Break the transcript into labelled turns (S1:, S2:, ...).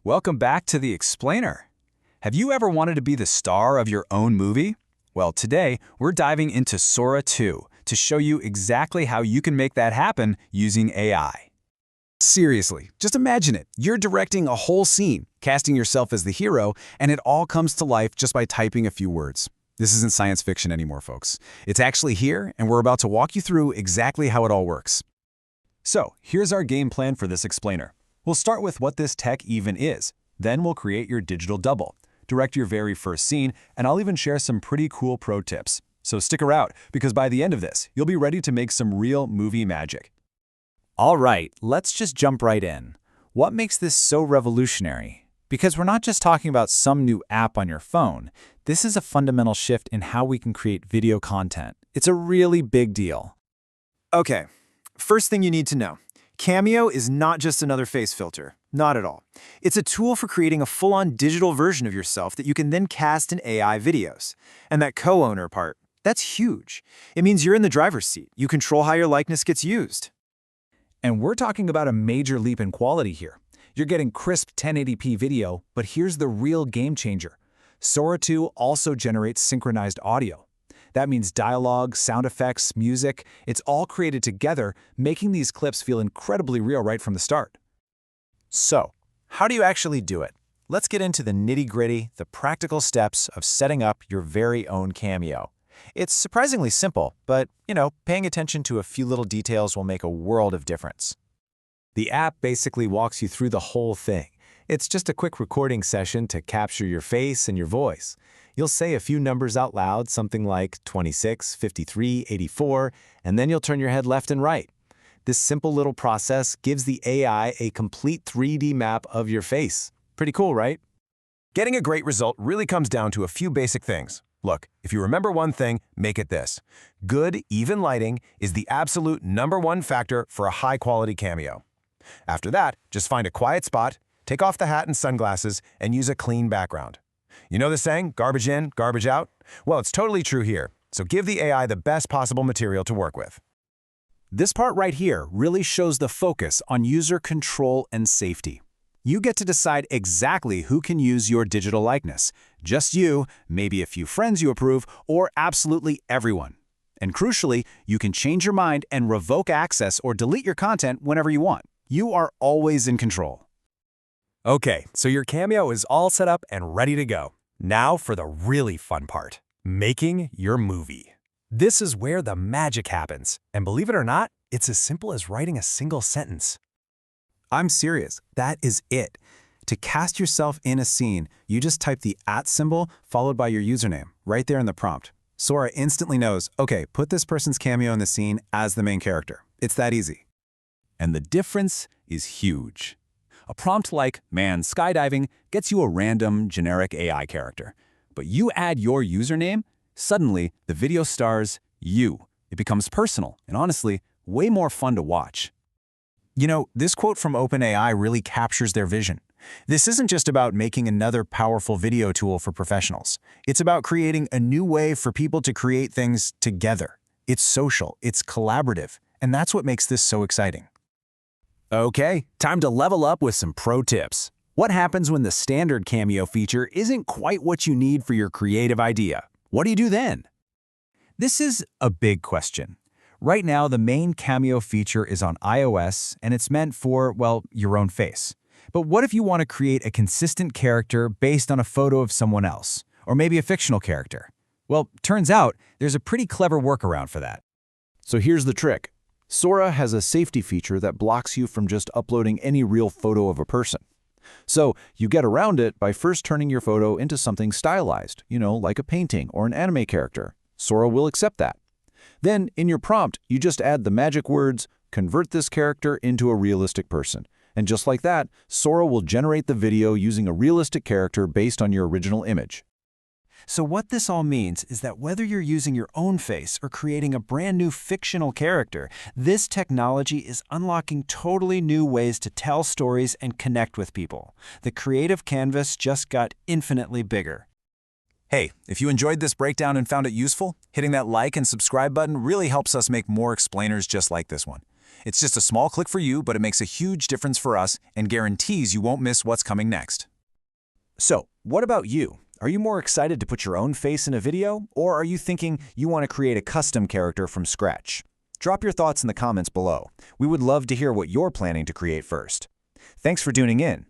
S1: Welcome back to The Explainer. Have you ever wanted to be the star of your own movie? Well, today we're diving into Sora 2 to show you exactly how you can make that happen using AI. Seriously, just imagine it. You're directing a whole scene, casting yourself as the hero, and it all comes to life just by typing a few words. This isn't science fiction anymore, folks. It's actually here, and we're about to walk you through exactly how it all works. So, here's our game plan for this explainer. We'll start with what this tech even is. Then we'll create your digital double, direct your very first scene, and I'll even share some pretty cool pro tips. So stick around, because by the end of this, you'll be ready to make some real movie magic. All right, let's just jump right in. What makes this so revolutionary? Because we're not just talking about some new app on your phone. This is a fundamental shift in how we can create video content. It's a really big deal.
S2: Okay, first thing you need to know. Cameo is not just another face filter. Not at all. It's a tool for creating a full-on digital version of yourself that you can then cast in AI videos. And that co-owner part, that's huge. It means you're in the driver's seat. You control how your likeness gets used.
S1: And we're talking about a major leap in quality here. You're getting crisp 1080p video, but here's the real game changer. Sora 2 also generates synchronized audio. That means dialogue, sound effects, music, it's all created together, making these clips feel incredibly real right from the start. So, how do you actually do it? Let's get into the nitty-gritty, the practical steps of setting up your very own Cameo. It's surprisingly simple, but, paying attention to a few little details will make a world of difference. The app basically walks you through the whole thing. It's just a quick recording session to capture your face and your voice. You'll say a few numbers out loud, something like 26, 53, 84, and then you'll turn your head left and right. This simple little process gives the AI a complete 3D map of your face. Pretty cool, right?
S3: Getting a great result really comes down to a few basic things. Look, if you remember one thing, make it this. Good, even lighting is the absolute #1 factor for a high-quality cameo. After that, just find a quiet spot, take off the hat and sunglasses, and use a clean background. You know the saying, garbage in, garbage out? Well, it's totally true here, so give the AI the best possible material to work with.
S1: This part right here really shows the focus on user control and safety. You get to decide exactly who can use your digital likeness. Just you, maybe a few friends you approve, or absolutely everyone. And crucially, you can change your mind and revoke access or delete your content whenever you want. You are always in control.
S3: Okay, so your Cameo is all set up and ready to go. Now for the really fun part, making your movie. This is where the magic happens, and believe it or not, it's as simple as writing a single sentence.
S1: I'm serious, that is it. To cast yourself in a scene, you just type the @ symbol followed by your username, right there in the prompt. Sora instantly knows, okay, put this person's cameo in the scene as the main character. It's that easy. And the difference is huge. A prompt like, man skydiving, gets you a random, generic AI character. But you add your username, suddenly the video stars you. It becomes personal, and honestly, way more fun to watch. This quote from OpenAI really captures their vision. This isn't just about making another powerful video tool for professionals. It's about creating a new way for people to create things together. It's social, it's collaborative, and that's what makes this so exciting. Okay, time to level up with some pro tips. What happens when the standard Cameo feature isn't quite what you need for your creative idea? What do you do then? This is a big question. Right now, the main Cameo feature is on iOS, and it's meant for, well, your own face. But what if you want to create a consistent character based on a photo of someone else, or maybe a fictional character? Well, turns out there's a pretty clever workaround for that.
S4: So here's the trick. Sora has a safety feature that blocks you from just uploading any real photo of a person. So you get around it by first turning your photo into something stylized, like a painting or an anime character. Sora will accept that. Then, in your prompt, you just add the magic words, convert this character into a realistic person. And just like that, Sora will generate the video using a realistic character based on your original image.
S2: So what this all means is that whether you're using your own face or creating a brand new fictional character, this technology is unlocking totally new ways to tell stories and connect with people. The creative canvas just got infinitely bigger.
S1: Hey, if you enjoyed this breakdown and found it useful, hitting that like and subscribe button really helps us make more explainers just like this one. It's just a small click for you, but it makes a huge difference for us and guarantees you won't miss what's coming next.
S4: So, what about you? Are you more excited to put your own face in a video, or are you thinking you want to create a custom character from scratch? Drop your thoughts in the comments below. We would love to hear what you're planning to create first. Thanks for tuning in.